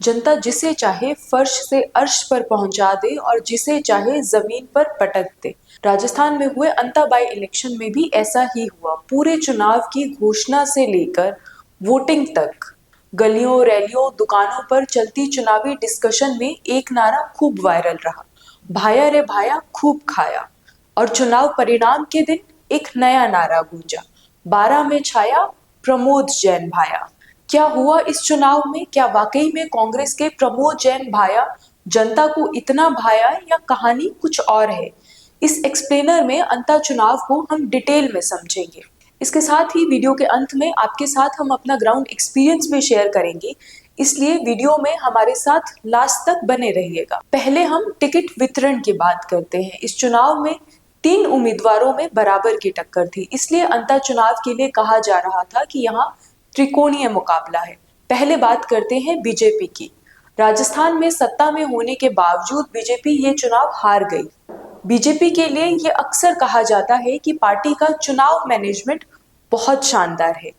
जनता जिसे चाहे फर्श से अर्श पर पहुंचा दे और जिसे चाहे जमीन पर पटक दे। राजस्थान में हुए अंता बाई इलेक्शन में भी ऐसा ही हुआ। पूरे चुनाव की घोषणा से लेकर वोटिंग तक गलियों, रैलियों, दुकानों पर चलती चुनावी डिस्कशन में एक नारा खूब वायरल रहा, भाया रे भाया खूब खाया। और चुनाव परिणाम के दिन एक नया नारा गूंजा, 12 में छाया प्रमोद जैन भाया। क्या हुआ इस चुनाव में? क्या वाकई में कांग्रेस के प्रमोद जैन भाया जनता को इतना भाया या कहानी कुछ और है? इस एक्सप्लेनर में अंता चुनाव को हम डिटेल में समझेंगे। इसके साथ ही वीडियो के अंत में आपके साथ हम अपना ग्राउंड एक्सपीरियंस भी शेयर करेंगे, इसलिए वीडियो में हमारे साथ लास्ट तक बने रहिएगा। पहले हम टिकट वितरण की बात करते हैं। इस चुनाव में 3 उम्मीदवारों में बराबर की टक्कर थी, इसलिए अंता चुनाव के लिए कहा जा रहा था कि यहाँ त्रिकोणीय मुकाबला है। पहले बात करते हैं बीजेपी की। राजस्थान में सत्ता में होने के बावजूद बीजेपी ये चुनाव हार गई। बीजेपी के लिए ये अक्सर कहा जाता है कि पार्टी का चुनाव मैनेजमेंट बहुत शानदार है।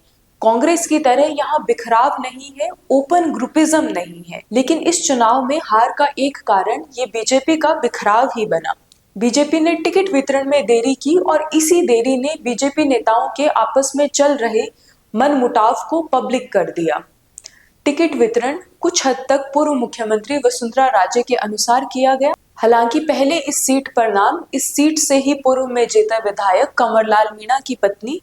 कांग्रेस की तरह यहाँ बिखराव नहीं है, ओपन ग्रुपिज्म नहीं है। लेकिन इस चुनाव में हार का एक कारण ये बीजेपी का बिखराव ही बना। बीजेपी ने टिकट वितरण में देरी की और इसी देरी ने बीजेपी नेताओं के आपस में चल रहे मनमुटाव को पब्लिक कर दिया। टिकट वितरण कुछ हद तक पूर्व मुख्यमंत्री वसुंधरा राजे के अनुसार किया गया। हालांकि पहले इस सीट से ही पूर्व में जीता विधायक कंवरलाल मीणा की पत्नी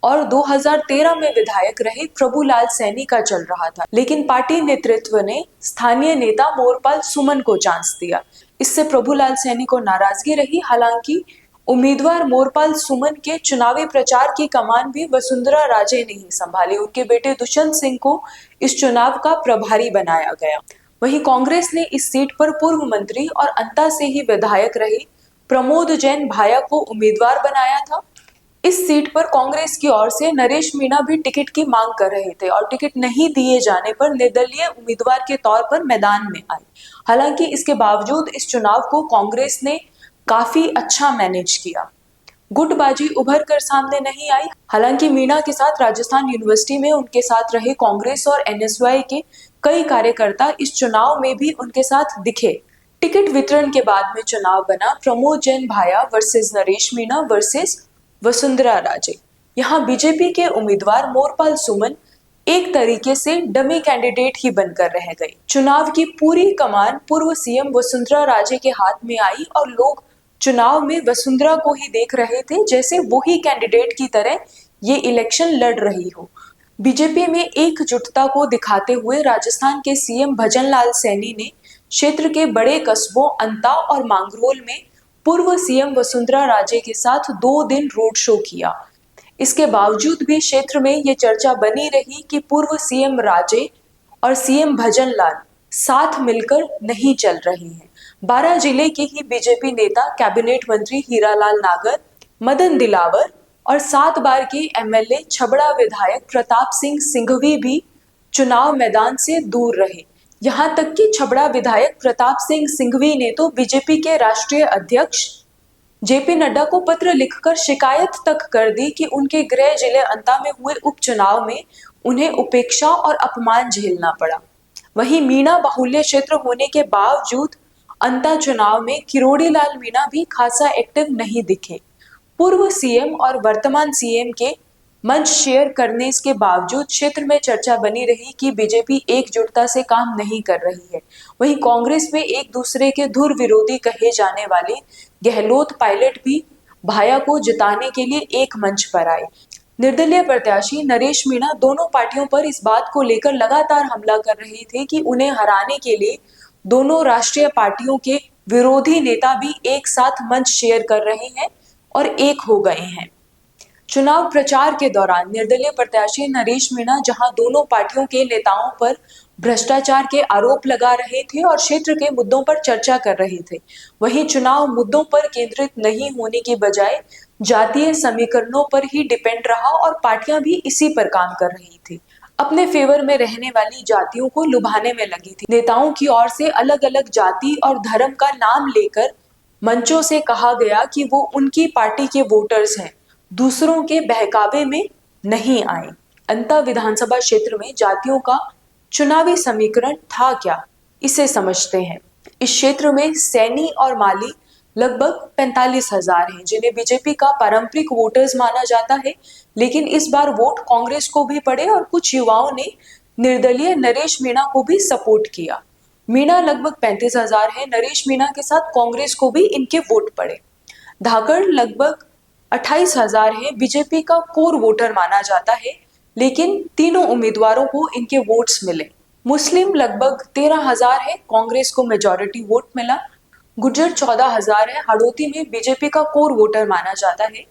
और 2013 में विधायक रहे प्रभुलाल सैनी का चल रहा था, लेकिन पार्टी नेतृत्व ने स्थानीय नेता मोरपाल सुमन को चांस दिया। इससे प्रभुलाल सैनी को नाराजगी रही। हालांकि उम्मीदवार मोरपाल सुमन के चुनावी प्रचार की कमान भी वसुंधरा राजे ने ही संभाली। उनके बेटे दुष्यंत सिंह को इस चुनाव का प्रभारी बनाया गया। वहीं कांग्रेस ने इस सीट पर पूर्व मंत्री और अंता से ही विधायक रहे प्रमोद जैन भाया को उम्मीदवार बनाया था। इस सीट पर कांग्रेस की ओर से नरेश मीणा भी टिकट की मांग कर रहे थे और टिकट नहीं दिए जाने पर निर्दलीय उम्मीदवार के तौर पर मैदान में आए। हालांकि इसके बावजूद इस चुनाव को कांग्रेस ने काफी अच्छा मैनेज किया। गुटबाजी उभर कर सामने नहीं आई। हालांकि मीणा के साथ राजस्थान यूनिवर्सिटी में उनके साथ रहे कांग्रेस और एनएसयूआई के कई कार्यकर्ता इस चुनाव में भी उनके साथ दिखे। टिकट वितरण के बाद में चुनाव बना प्रमोद जैन भाया वर्सेस नरेश मीणा वर्सेस वसुंधरा राजे। यहाँ बीजेपी के उम्मीदवार मोरपाल सुमन एक तरीके से डमी कैंडिडेट ही बनकर रह गए। चुनाव की पूरी कमान पूर्व सीएम वसुंधरा राजे के हाथ में आई और लोग चुनाव में वसुंधरा को ही देख रहे थे, जैसे वही कैंडिडेट की तरह ये इलेक्शन लड़ रही हो। बीजेपी में एकजुटता को दिखाते हुए राजस्थान के सीएम भजनलाल सैनी ने क्षेत्र के बड़े कस्बों अंता और मांगरोल में पूर्व सीएम वसुंधरा राजे के साथ 2 दिन रोड शो किया। इसके बावजूद भी क्षेत्र में ये चर्चा बनी रही कि पूर्व सीएम राजे और सीएम भजनलाल साथ मिलकर नहीं चल रहे हैं। 12 जिले के ही बीजेपी नेता कैबिनेट मंत्री हीरालाल नागर, मदन दिलावर और 7 बार के एमएलए छबड़ा विधायक प्रताप सिंह सिंघवी भी चुनाव मैदान से दूर रहे। यहाँ तक कि छबड़ा विधायक प्रताप सिंह सिंघवी ने तो बीजेपी के राष्ट्रीय अध्यक्ष जेपी नड्डा को पत्र लिखकर शिकायत तक कर दी कि उनके गृह जिले अंता में हुए उपचुनाव में उन्हें उपेक्षा और अपमान झेलना पड़ा। वहीं मीणा बाहुल्य क्षेत्र होने के बावजूद अंता चुनाव में किरोड़ी लाल मीणा भी खासा एक्टिव नहीं दिखे। पूर्व सीएम और वर्तमान सीएम के मंच शेयर करने के बावजूद क्षेत्र में चर्चा बनी रही कि बीजेपी एकजुटता से काम नहीं कर रही है। वहीं कांग्रेस में एक दूसरे के धुर विरोधी कहे जाने वाले गहलोत पायलट भी भाया को जिताने के लिए एक मंच पर आए। निर्दलीय प्रत्याशी नरेश मीणा दोनों पार्टियों पर इस बात को लेकर लगातार हमला कर रहे थे कि उन्हें हराने के लिए दोनों राष्ट्रीय पार्टियों के विरोधी नेता भी एक साथ मंच शेयर कर रहे हैं और एक हो गए हैं। चुनाव प्रचार के दौरान निर्दलीय प्रत्याशी नरेश मीणा जहां दोनों पार्टियों के नेताओं पर भ्रष्टाचार के आरोप लगा रहे थे और क्षेत्र के मुद्दों पर चर्चा कर रहे थे, वहीं चुनाव मुद्दों पर केंद्रित नहीं होने की बजाय जातीय समीकरणों पर ही डिपेंड रहा और पार्टियां भी इसी पर काम कर रही थी। अपने फेवर में रहने वाली जातियों को लुभाने में लगी थी। नेताओं की ओर से अलग अलग जाति और धर्म का नाम लेकर मंचों से कहा गया कि वो उनकी पार्टी के वोटर्स हैं, दूसरों के बहकावे में नहीं आए। अंता विधानसभा क्षेत्र में जातियों का चुनावी समीकरण था क्या, इसे समझते हैं। इस क्षेत्र में सैनी और माली लगभग 45,000 हैं, जिन्हें बीजेपी का पारंपरिक वोटर्स माना जाता है। लेकिन इस बार वोट कांग्रेस को भी पड़े और कुछ युवाओं ने निर्दलीय नरेश मीणा को भी सपोर्ट किया। मीणा लगभग 35,000 है। नरेश मीणा के साथ कांग्रेस को भी इनके वोट पड़े। धाकड़ लगभग 28,000 है। बीजेपी का कोर वोटर माना जाता है, लेकिन तीनों उम्मीदवारों को इनके वोट्स मिले। मुस्लिम लगभग 13,000 है। कांग्रेस को मेजॉरिटी वोट मिला। गुर्जर 14,000 है। हाड़ौती में बीजेपी का कोर वोटर माना जाता है,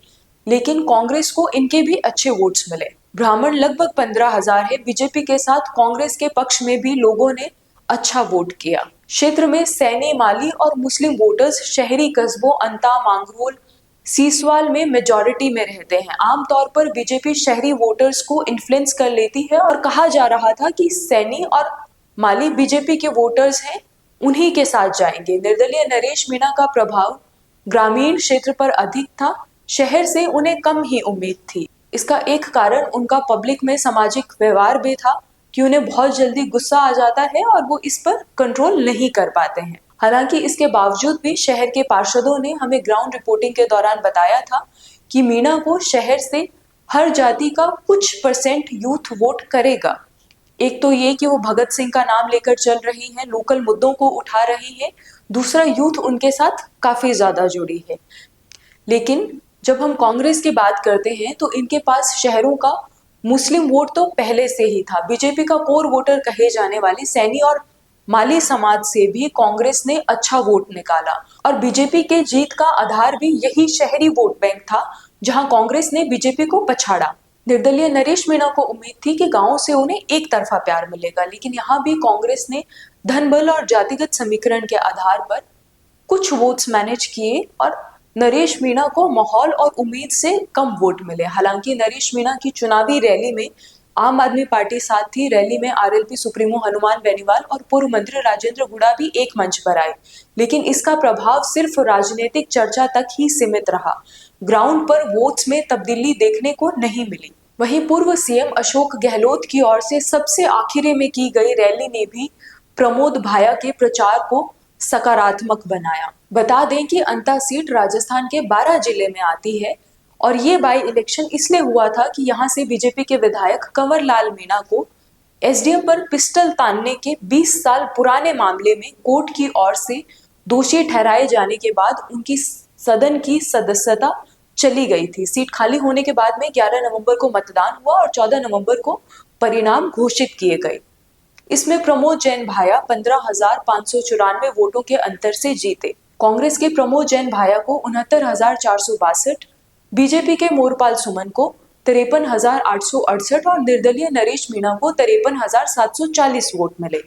लेकिन कांग्रेस को इनके भी अच्छे वोट्स मिले। ब्राह्मण लगभग 15,000 है। बीजेपी के साथ कांग्रेस के पक्ष में भी लोगों ने अच्छा वोट किया। क्षेत्र में सैनी, माली और मुस्लिम वोटर्स शहरी कस्बों अंता, मांगरोल, सीसवाल में मेजॉरिटी में रहते हैं। आमतौर पर बीजेपी शहरी वोटर्स को इन्फ्लुएंस कर लेती है और कहा जा रहा था कि सैनी और माली बीजेपी के वोटर्स हैं, उन्हीं के साथ जाएंगे। निर्दलीय नरेश मीणा का प्रभाव ग्रामीण क्षेत्र पर अधिक था। शहर से उन्हें कम ही उम्मीद थी। इसका एक कारण उनका पब्लिक में सामाजिक व्यवहार भी था कि उन्हें बहुत जल्दी गुस्सा आ जाता है और वो इस पर कंट्रोल नहीं कर पाते हैं। हालांकि इसके बावजूद भी शहर के पार्षदों ने हमें ग्राउंड रिपोर्टिंग के दौरान बताया था कि मीणा को शहर से हर जाति का कुछ परसेंट यूथ वोट करेगा। एक तो ये कि वो भगत सिंह का नाम लेकर चल रही है, लोकल मुद्दों को उठा रही है। दूसरा, यूथ उनके साथ काफी ज्यादा जुड़ी है। लेकिन जब हम कांग्रेस की बात करते हैं तो इनके पास शहरों का मुस्लिम वोट तो पहले से ही था। बीजेपी का कोर वोटर कहे जाने वाले सैनी और माली समाज से भी कांग्रेस ने अच्छा वोट निकाला और बीजेपी के जीत का आधार भी यही शहरी वोट बैंक था, जहां कांग्रेस ने बीजेपी को पछाड़ा। निर्दलीय नरेश मीणा को उम्मीद थी कि गांवों से उन्हें एक तरफा प्यार मिलेगा, लेकिन यहाँ भी कांग्रेस ने धन बल और जातिगत समीकरण के आधार पर कुछ वोट्स मैनेज किए और नरेश मीणा को माहौल और उम्मीद से कम वोट मिले। हालांकि नरेश मीणा की चुनावी रैली में आम आदमी पार्टी साथ थी। रैली में आरएलपी सुप्रीमो हनुमान बेनीवाल और पूर्व मंत्री राजेंद्र गुड़ा भी एक मंच पर आए, लेकिन इसका प्रभाव सिर्फ राजनीतिक चर्चा तक ही सीमित रहा। ग्राउंड पर वोट्स में तब्दीली देखने को नहीं मिली। वहीं पूर्व सीएम अशोक गहलोत की ओर से सबसे आखिरी में की गई रैली ने भी प्रमोद भाया के प्रचार को सकारात्मक बनाया। बता दें कि अंता सीट राजस्थान के 12 जिले में आती है और ये बाई इलेक्शन इसलिए हुआ था कि यहाँ से बीजेपी के विधायक कंवर लाल मीणा को एसडीएम पर पिस्टल तानने के 20 साल पुराने मामले में कोर्ट की ओर से दोषी ठहराए जाने के बाद उनकी सदन की सदस्यता चली गई थी। सीट खाली होने के बाद में 11 नवंबर को मतदान हुआ और 14 नवंबर को परिणाम घोषित किए गए। इसमें प्रमोद जैन भाया 15,594 वोटों के अंतर से जीते। कांग्रेस के प्रमोद जैन भाया को 69,462, बीजेपी के मोरपाल सुमन को 53,868 और निर्दलीय नरेश मीणा को 53,740 वोट मिले।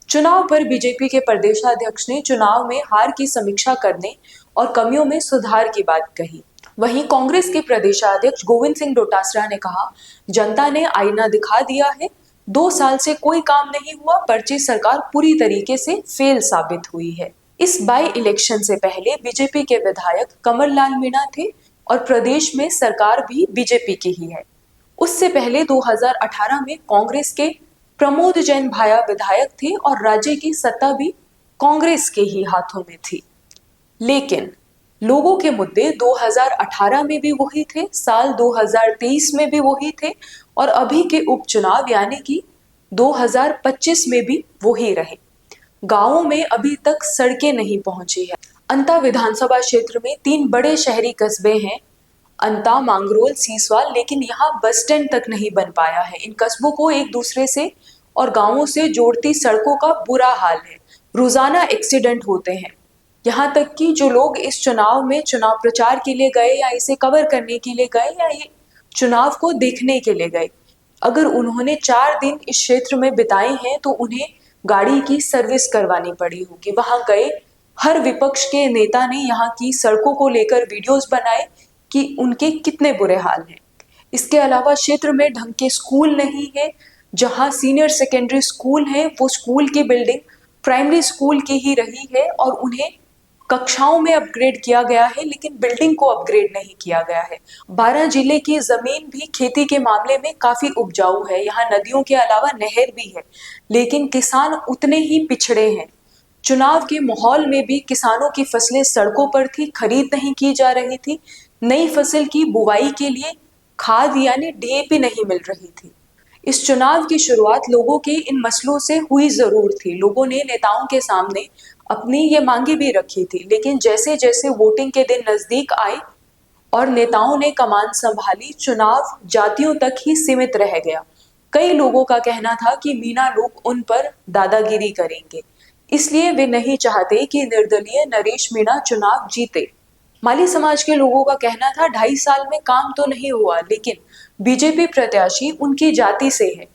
चुनाव पर बीजेपी के प्रदेशाध्यक्ष ने चुनाव में हार की समीक्षा करने और कमियों में सुधार की बात कही। वहीं कांग्रेस के प्रदेशाध्यक्ष गोविंद सिंह डोटासरा ने कहा, जनता ने आईना दिखा दिया है। 2 साल से कोई काम नहीं हुआ। पर्ची सरकार पूरी तरीके से फेल साबित हुई है। इस बाई इलेक्शन से पहले बीजेपी के विधायक कंवर लाल मीणा थे और प्रदेश में सरकार भी बीजेपी की ही है। उससे पहले 2018 में कांग्रेस के प्रमोद जैन भाया विधायक थे और राज्य की सत्ता भी कांग्रेस के ही हाथों में थी। लेकिन लोगों के मुद्दे 2018 में भी वही थे, साल 2023 में भी वही थे और अभी के उपचुनाव यानी कि 2025 में भी वही रहे। गांवों में अभी तक सड़कें नहीं पहुंची है। अंता विधानसभा क्षेत्र में 3 बड़े शहरी कस्बे हैं, अंता, मांगरोल, सीसवाल, लेकिन यहाँ बस स्टैंड तक नहीं बन पाया है। इन कस्बों को एक दूसरे से और गांवों से जोड़ती सड़कों का बुरा हाल है। रोजाना एक्सीडेंट होते हैं। यहाँ तक कि जो लोग इस चुनाव में चुनाव प्रचार के लिए गए या इसे कवर करने के लिए गए या ये चुनाव को देखने के लिए गए, अगर उन्होंने 4 दिन इस क्षेत्र में बिताए हैं तो उन्हें गाड़ी की सर्विस करवानी पड़ी होगी। वहां गए हर विपक्ष के नेता ने यहाँ की सड़कों को लेकर वीडियोस बनाए कि उनके कितने बुरे हाल हैं। इसके अलावा क्षेत्र में ढंग के स्कूल नहीं है। जहां सीनियर सेकेंडरी स्कूल है वो स्कूल की बिल्डिंग प्राइमरी स्कूल की ही रही है और उन्हें कक्षाओं में अपग्रेड किया गया है, लेकिन बिल्डिंग को अपग्रेड नहीं किया गया है। बारां जिले की जमीन भी खेती के मामले में काफी उपजाऊ है। यहाँ नदियों के अलावा नहर भी है, लेकिन किसान उतने ही पिछड़े हैं। चुनाव के माहौल में भी किसानों की फसलें सड़कों पर थी, खरीद नहीं की जा रही थी। नई फसल की बुवाई के लिए खाद यानी डीएपी नहीं मिल रही थी। इस चुनाव की शुरुआत लोगों के इन मसलों से हुई जरूर थी। लोगों ने नेताओं के सामने अपनी ये मांगे भी रखी थी, लेकिन जैसे जैसे वोटिंग के दिन नजदीक आए और नेताओं ने कमान संभाली, चुनाव जातियों तक ही सीमित रह गया। कई लोगों का कहना था कि मीणा लोग उन पर दादागिरी करेंगे, इसलिए वे नहीं चाहते कि निर्दलीय नरेश मीणा चुनाव जीते। माली समाज के लोगों का कहना था 2.5 साल में काम तो नहीं हुआ, लेकिन बीजेपी प्रत्याशी उनकी जाति से है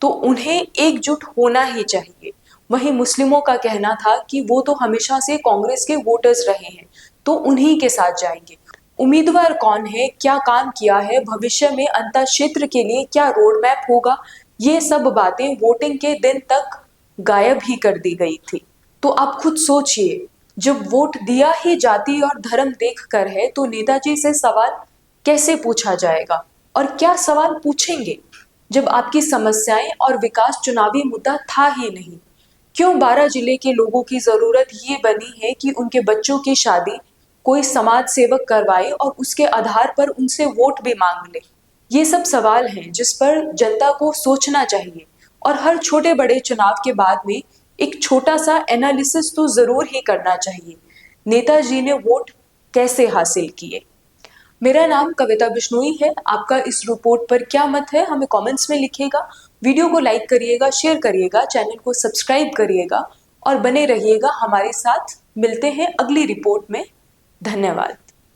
तो उन्हें एकजुट होना ही चाहिए। वहीं मुस्लिमों का कहना था कि वो तो हमेशा से कांग्रेस के वोटर्स रहे हैं तो उन्हीं के साथ जाएंगे। उम्मीदवार कौन है, क्या काम किया है, भविष्य में अंतर क्षेत्र के लिए क्या रोड मैप होगा, ये सब बातें वोटिंग के दिन तक गायब ही कर दी गई थी। तो आप खुद सोचिए, जब वोट दिया ही जाति और धर्म देखकर है तो नेताजी से सवाल कैसे पूछा जाएगा, और क्या सवाल पूछेंगे जब आपकी समस्याएं और विकास चुनावी मुद्दा था ही नहीं। क्यों बारां जिले के लोगों की जरूरत ये बनी है कि उनके बच्चों की शादी कोई समाज सेवक करवाए और उसके आधार पर उनसे वोट भी मांग ले। ये सब सवाल हैं जिस पर जनता को सोचना चाहिए, और हर छोटे बड़े चुनाव के बाद में एक छोटा सा एनालिसिस तो जरूर ही करना चाहिए। नेताजी ने वोट कैसे हासिल किए। मेरा नाम कविता बिश्नोई है। आपका इस रिपोर्ट पर क्या मत है, हमें कमेंट्स में लिखिएगा। वीडियो को लाइक करिएगा, शेयर करिएगा, चैनल को सब्सक्राइब करिएगा और बने रहिएगा हमारे साथ। मिलते हैं अगली रिपोर्ट में। धन्यवाद।